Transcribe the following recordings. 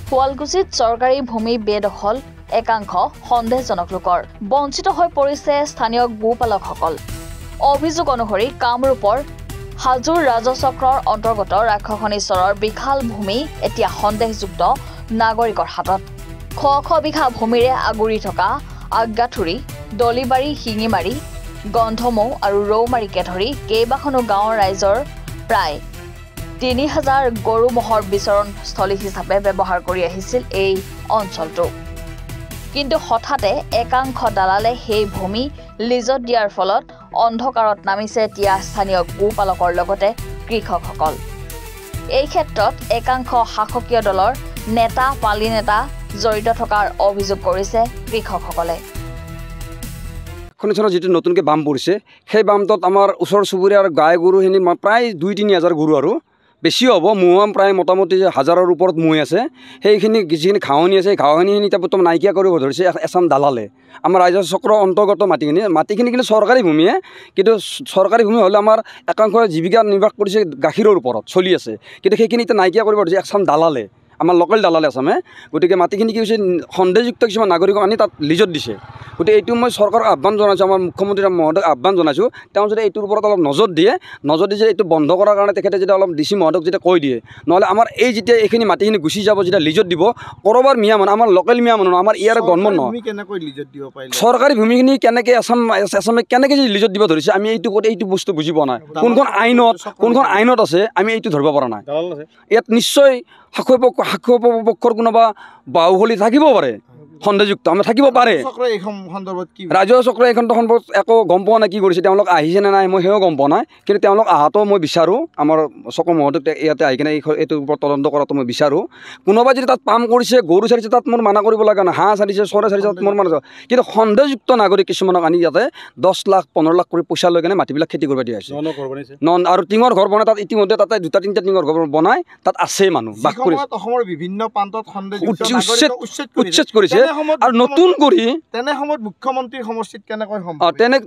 শুৱালকুছিত চৰকাৰী ভূমি বেদখল একাংশ সন্দেহজনক লোকৰ বঞ্চিত হৈ পৰিছে স্থানীয় গোপালকসকল। অভিযোগ অনুসৰি কামৰূপৰ হাজোৰ ৰাজচক্ৰৰ অন্তৰ্গত ৰাক্ষসনীশ্বৰৰ বিশাল ভূমি এতিয়া সন্দেহযুক্ত নাগৰিকৰ হাতত। শ শ বিঘা ভূমিৰে আগুৰি থকা আজ্ঞাথুৰি, দলিবাৰী, শিঙিমাৰী, গন্ধমৌ আৰু ৰৌমাৰীকে ধৰি কেইবাখনো গাঁৱৰ ৰাইজৰ প্ৰায় ৩,০০০ গৰু মহৰ বিচৰণস্থলী হিচাপে ব্যৱহাৰ কৰি আহিছিল এই অঞ্চলটো। কিন্তু হঠাতে একাংশ দালালে সেই ভূমি লিজত দিয়াৰ ফলত অন্ধকাৰত নামিছে এতিয়া স্থানীয় গোপালকৰ লগতে কৃষকসকল। এই ক্ষেত্ৰত একাংশ শাসকীয় দলৰ নেতা পালি নেতা জড়িত থকাৰ অভিযোগ কৰিছে কৃষকসকলে। খনিচনত যেটো নতুনকৈ বাম পৰিছে সেই বামটোত আমাৰ ওচৰ চুবুৰীয়াৰ গাই গৰুখিনি প্ৰায় ২-৩ হাজাৰ গৰু আৰু বেছি হ'ব। ম'হ প্ৰায় মোটামুটি ১,০০০ৰ ওপৰত ম'হ আছে। সেইখিনি যিখিনি ঘাঁহনি আছে ঘাঁহনিখিনি এতিয়া বৰ্তমান নাইকিয়া কৰিব ধৰিছে এচাম দালালে। আমাৰ ৰাইজৰ চক্ৰৰ অন্তৰ্গত মাটিখিনি কিন্তু চৰকাৰী ভূমিয়ে, কিন্তু চৰকাৰী ভূমি হ'লে আমাৰ একাংশ জীৱিকা নিৰ্বাহ কৰিছে গাখীৰৰ ওপৰত চলি আছে, কিন্তু সেইখিনি এতিয়া নাইকিয়া কৰিব ধৰিছে এচাম দালালে, আমাৰ লোকেল দালালে আছামে। গতিকে মাটিখিনি কি হৈছে সন্দেহযুক্ত কিছুমান নাগৰিকক আনি তাত লিজত দিছে। গতিকে এইটো মই চৰকাৰক আহ্বান জনাইছোঁ, আমাৰ মুখ্যমন্ত্ৰী মহোদয়ক আহ্বান জনাইছোঁ, তেওঁ যদি এইটোৰ ওপৰত অলপ নজৰ দিয়ে, নজৰ দি যে এইটো বন্ধ কৰাৰ কাৰণে তেখেতে যেতিয়া অলপ DC মহোদয়ক যেতিয়া কৈ দিয়ে, নহ'লে আমাৰ এই যেতিয়া এইখিনি মাটিখিনি গুচি যাব, যেতিয়া লিজত দিব ক'ৰবাৰ মিয়া মানুহ, আমাৰ লোকেল মিয়া মানুহ, আমাৰ ইয়াৰ গণ্য নহয়। চৰকাৰী ভূমিখিনি কেনেকৈ আছামে কেনেকৈ যে লিজত দিব ধৰিছে আমি এইটো বস্তু বুজি পোৱা নাই। কোনখন আইনত আছে আমি এইটো ধৰিব পৰা নাই। ইয়াত নিশ্চয় সাক্ষপক্ষৰ কোনোবা বাহুবলী থাকিব পাৰে, সন্দেহযুক্ত আমি থাকিব পাৰে। ৰাজহুৱা চক্ৰ এইখন সন্দৰ্ভত একো গম পোৱা নাই কি কৰিছে, তেওঁলোক আহিছে নে নাই মই সেয়াও গম পোৱা নাই। কিন্তু তেওঁলোক অহাটো মই বিচাৰোঁ, আমাৰ চক্ৰ মহোদয়ক ইয়াতে আহি কিনে এইটোৰ ওপৰত তদন্ত কৰাটো মই বিচাৰোঁ। কোনোবাই যদি তাত পাম কৰিছে, গৰু চাৰিছে, তাত মোৰ মানা কৰিব লগা নাই। হাঁহ চাৰিছে, চৰাই চাৰিছে, তাত মোৰ মানা। কিন্তু সন্দেহযুক্ত নাগৰিক কিছুমানক আনি ইয়াতে ১০ লাখ ১৫ লাখ কৰি পইচা লৈ কিনে মাটিবিলাক খেতি কৰিব দিয়া হৈছে। আৰু টিঙৰ ঘৰ বনাই তাত ইতিমধ্যে তাতে ২-৩টা টিঙৰ ঘৰ বনাই তাত আছে মানুহ বাস কৰিছে। অসমৰ বিভিন্ন প্ৰান্তত উচ্ছেদ কৰিছে। আৰু নতুন কৰি তেনে সময়ত মুখ্যমন্ত্ৰীৰ সমষ্টিত কেনেকৈ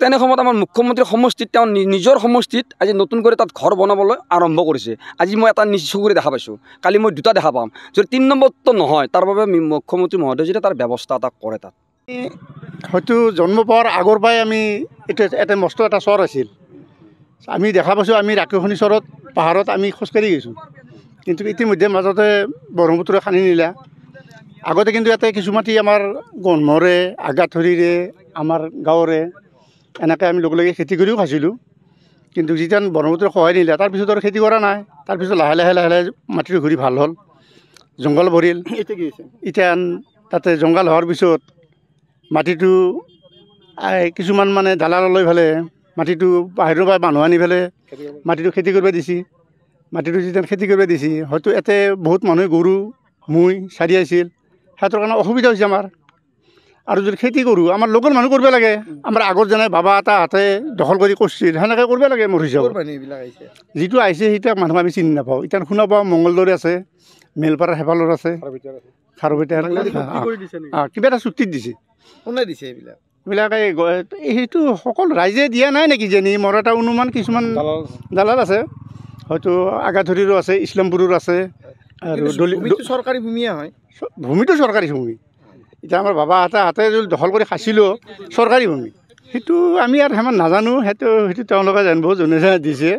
তেনে সময়ত আমাৰ মুখ্যমন্ত্ৰীৰ সমষ্টিত তেওঁ নিজৰ সমষ্টিত আজি নতুন কৰি তাত ঘৰ বনাবলৈ আৰম্ভ কৰিছে। আজি মই এটা নিজ চকুৰে দেখা পাইছোঁ, কালি মই 2টা দেখা পাম। যদি ৩ নম্বৰটো নহয়, তাৰ বাবে মুখ্যমন্ত্ৰী মহোদয় যেতিয়া তাৰ ব্যৱস্থা এটা কৰে। তাত হয়তো জন্ম পোৱাৰ আগৰ পৰাই আমি এটা মস্ত এটা চৰ আছিল। আমি দেখা পাইছোঁ আমি ৰাক্ষসনীশ্বৰত পাহাৰত আমি খোজকাঢ়ি গৈছোঁ, কিন্তু ইতিমধ্যে মাজতে ব্ৰহ্মপুত্ৰে খানি নিলা। আগতে কিন্তু ইয়াতে কিছু মাটি আমাৰ গণমৰে, আগাথৰিৰে, আমাৰ গাঁৱৰে এনেকৈ আমি লগে লগে খেতি কৰিও খাইছিলোঁ। কিন্তু যেতিয়া ব্ৰহ্মপুত্ৰে সহায় নিলে তাৰপিছত আৰু খেতি কৰা নাই। তাৰপিছত লাহে লাহে লাহে লাহে মাটিটো ঘূৰি ভাল হ'ল, জংঘল ভৰিল। এতিয়া তাতে জংঘল হোৱাৰ পিছত মাটিটো কিছুমান মানে দালাললৈ ফেলে মাটিটো বাহিৰৰ পৰা মানুহ আনি ফেলে মাটিটো খেতি কৰিব দিছে। মাটিটো যেতিয়া খেতি কৰিব দিছে, হয়তো ইয়াতে বহুত মানুহে গৰু মৈ চাৰি আছিল, সিহঁতৰ কাৰণে অসুবিধা হৈছে আমাৰ। আৰু যদি খেতি কৰোঁ আমাৰ লোকেল মানুহ কৰিব লাগে। আমাৰ আগত যেনে বাবা এটা হাতে দখল কৰি কৰিছিল সেনেকৈ কৰিব লাগে। মোৰ হিচাপত যিটো আহিছে সেইটো মানুহ আমি চিনি নাপাওঁ। এতিয়া শুনা পাওঁ মংগলদৈ আছে, মেলপাৰা হেফালৰ আছে, খাৰুপেটীয়া কিবা এটা চুক্তিত দিছে। কোনে দিছে এইবিলাক? সেইটো সকলো ৰাইজে দিয়া নাই নেকি যেনি মোৰ এটা অনুমান। কিছুমান দালাল আছে, হয়তো আগাথৰিৰো আছে, ইছলামপুৰৰ আছে। আৰু চৰকাৰী ভূমিয়ে হয়, ভূমিটো চৰকাৰী ভূমি। এতিয়া আমাৰ বাবা হাতে যদি দখল কৰি খাইছিলোঁ চৰকাৰী ভূমি, সেইটো আমি আৰু সিমান নাজানো। সেইটো তেওঁলোকে জানিব, যোনে দিছে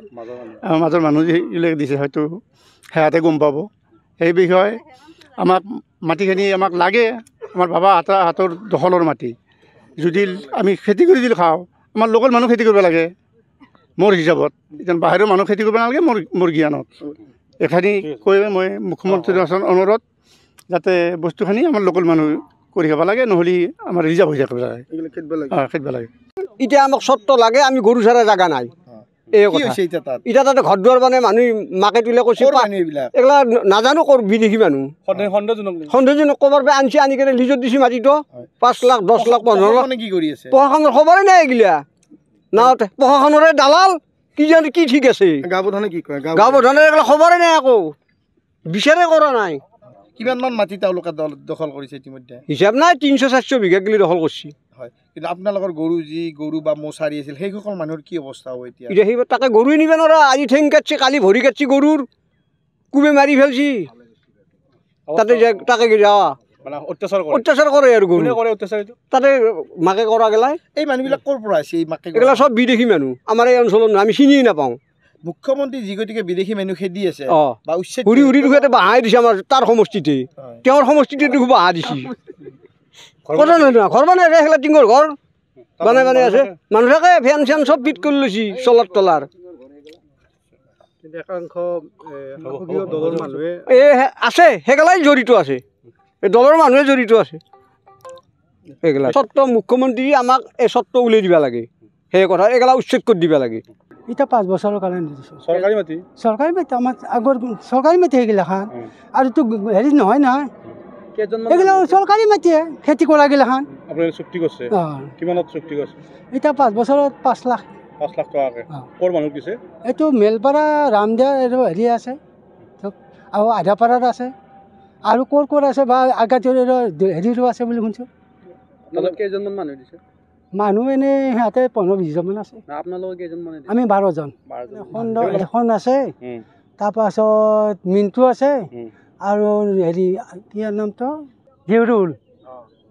মাজৰ মানুহ যিবিলাক দিছে হয়তো সিহঁতে গম পাব সেই বিষয়ে। আমাক মাটিখিনি আমাক লাগে, আমাৰ বাবা হাতৰ দখলৰ মাটি। যদি আমি খেতি কৰি যদি খাওঁ, আমাৰ লোকেল মানুহ খেতি কৰিব লাগে মোৰ হিচাপত। এতিয়া বাহিৰৰ মানুহ খেতি কৰিব নালাগে মোৰ জ্ঞানত। এইখিনি কৈ মই মুখ্যমন্ত্ৰীৰ অনুৰোধ যাতে বস্তুখিনি আমাৰ লোকেল মানুহ কৰি খাব লাগে, নহ'লে আমাৰ ৰিজাৰ্ভ হৈ থাকিব লাগে, খেদিব লাগে। এতিয়া আমাক চৰ্ত লাগে, আমি গৰু চৰা জাগা নাই। এই কথা এতিয়া তাতে ঘৰ দুৱাৰ মানে মানুহ মাকে তুলে কৈছে এইগিলা নাজানো কৰ বিদেশী মানুহ সন্দেহজনক ক'ৰবাৰ পৰা আনছি, আনি কিনে লিজত দিছে মাটিটো ৫ লাখ ১০ লাখ ১৫ লাখ। প্ৰশাসনৰ খবৰে নাই এইগিলা না, প্ৰশাসনৰে দালাল কি জানি কি ঠিক আছে। গাঁওপ্ৰধানে এইগিলা খবৰে নাই, একো বিচাৰে কৰা নাই। কিমানমান মাটি তেওঁলোকে দখল কৰিছে ইতিমধ্যে হিচাপ নাই, ৩০০-৪০০ বিঘা গিলি দখল কৰিছে। হয়, কিন্তু আপোনালোকৰ গৰু বা মৌচাৰী আছিল সেইসকল মানুহৰ কি অৱস্থা হ'ব এতিয়া? সেইবাৰ তাকে গৰুৱে নিব নোৱাৰা, আজি ঠেং কাটছে, কালি ভৰি কাটছে, গৰুৰ কোবে মাৰি ফেলছি। তাতে তাকে যাওয়া অত্যাচাৰ কৰে আৰু গৰু তাতে মাকে কৰা গেলাই এই মানুহবিলাক ক'ৰ পৰা আছে এই মাকে এইগিলা চব বিদেশী মানুহ আমাৰ এই অঞ্চলত আমি চিনিয়ে নাপাওঁ মুখ্যমন্ত্ৰী যি গতিকে বিদেশী মানুহ খেদি আছে বা উচ্ছেদ ঘূৰি ঘূৰি দুখতে বাহাই দিছে আমাৰ তাৰ সমষ্টিতে তেওঁৰ সমষ্টিতে দেখো বাহা দিছে কথা নহয় ঘৰ বনাই আছে সেইগিলা টিঙৰ ঘৰ বনাই বনাই আছে মানুহকে ফেন চেন চব ফিট কৰি লৈছে চলাৰ তলাৰ এই আছে সেইগিলাই জড়িত আছে এই দলৰ মানুহে জড়িত আছে এইগিলা স্বত্ব মুখ্যমন্ত্ৰী আমাক এই স্বত্ব উলিয়াই দিব লাগে সেই কথা এইগিলা উচ্ছেদ কৰি দিব লাগে এটা 5 বছৰৰ কাৰণে দিছোঁ চৰকাৰী মাটি আমাৰ আগৰ চৰকাৰী মাটি সেইগিলাখান আৰু তো হেৰি নহয় নহয় এইগিলা চৰকাৰী মাটিয়ে খেতি কৰা গিলাখান আপোনালোকে চুক্তি কৰিছে কিমানত চুক্তি কৰিছে এটা 5 বছৰত 5 লাখ টকাকে ক'ৰ মানুহ দিছে এইটো মেলপাৰা ৰামদিয়া আৰু হেৰি আছে আৰু আধাপাৰাত আছে আৰু ক'ৰ আছে বা আগাতীৰ হেৰিৰো আছে বুলি শুনিছোঁ কেইজনমান মানুহ দিছে মানুহ এনেই সিহঁতে 15-20 জন আছে আপোনালোকে কেইজন মানে আমি 12 জন এখন আছে তাৰপাছত মিণ্টু আছে আৰু হেৰি কি নামটো জেউৰুল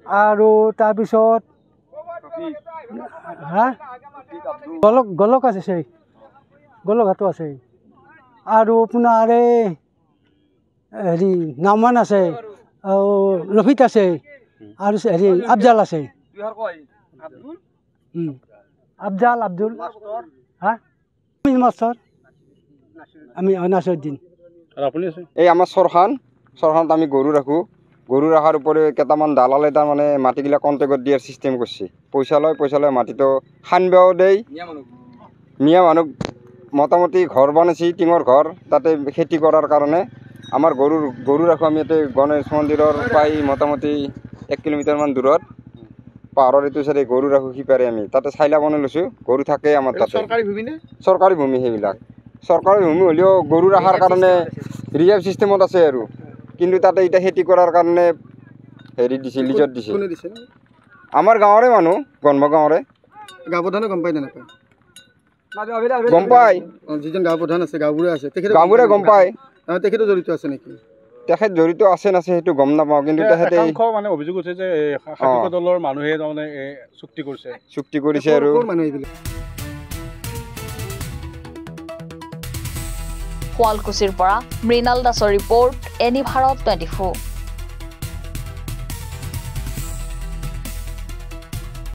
আৰু তাৰপিছত গলক আছে গলকহাটো আছে আৰু আপোনাৰ এই হেৰি নামান আছে আৰু ৰফিক আছে আৰু হেৰি আফজাল আছে আব্দুল মাষ্টৰ আমি নাছৰুদ্দিন এই আমাৰ চৰখানত আমি গৰু ৰাখোঁ গৰু ৰখাৰ উপৰিও কেইটামান দালালে তাৰমানে মাটিগিলা কণ্টেক্টত দিয়াৰ চিষ্টেম কৰিছে পইচা লয় মাটিটো খান্দিবও দেই মিয়া মানুহ মোটামুটি ঘৰ বনাইছে টিঙৰ ঘৰ তাতে খেতি কৰাৰ কাৰণে আমাৰ গৰু ৰাখোঁ আমি ইয়াতে গণেশ মন্দিৰৰ প্ৰায় মোটামুটি 1 কিলোমিটাৰমান দূৰত পাহাৰৰ এইটো চাইডে গৰু ৰাখোঁ সিপাৰে আমি তাতে চাইলা বনাই লৈছোঁ গৰু থাকে আমাৰ তাতে চৰকাৰী ভূমি সেইবিলাক চৰকাৰী ভূমি হ'লেও গৰু ৰখাৰ কাৰণে ৰিজাৰ্ভ ছিষ্টেমত আছে আৰু কিন্তু তাতে এতিয়া খেতি কৰাৰ কাৰণে হেৰি দিছে লিজত দিছে আমাৰ গাঁৱৰে মানুহ গণভ গাঁৱৰে গাঁও প্ৰধানে গম পায় নে নাপায় গম পায় যিজন গাঁও প্ৰধান আছে গাঁওবোৰে আছে গাঁওবোৰে গম পায় তেখেতো জড়িত আছে নেকি তেখেত জড়িত আছে নাছে সেইটো গম নাপাওঁ কিন্তু তেখেতে মানে অভিযোগ হৈছে যে দলৰ মানুহে তাৰমানে চুক্তি কৰিছে আৰু শুৱালকুছিৰ পৰা মৃণাল দাসৰ ৰিপৰ্ট এনি ভাৰত 24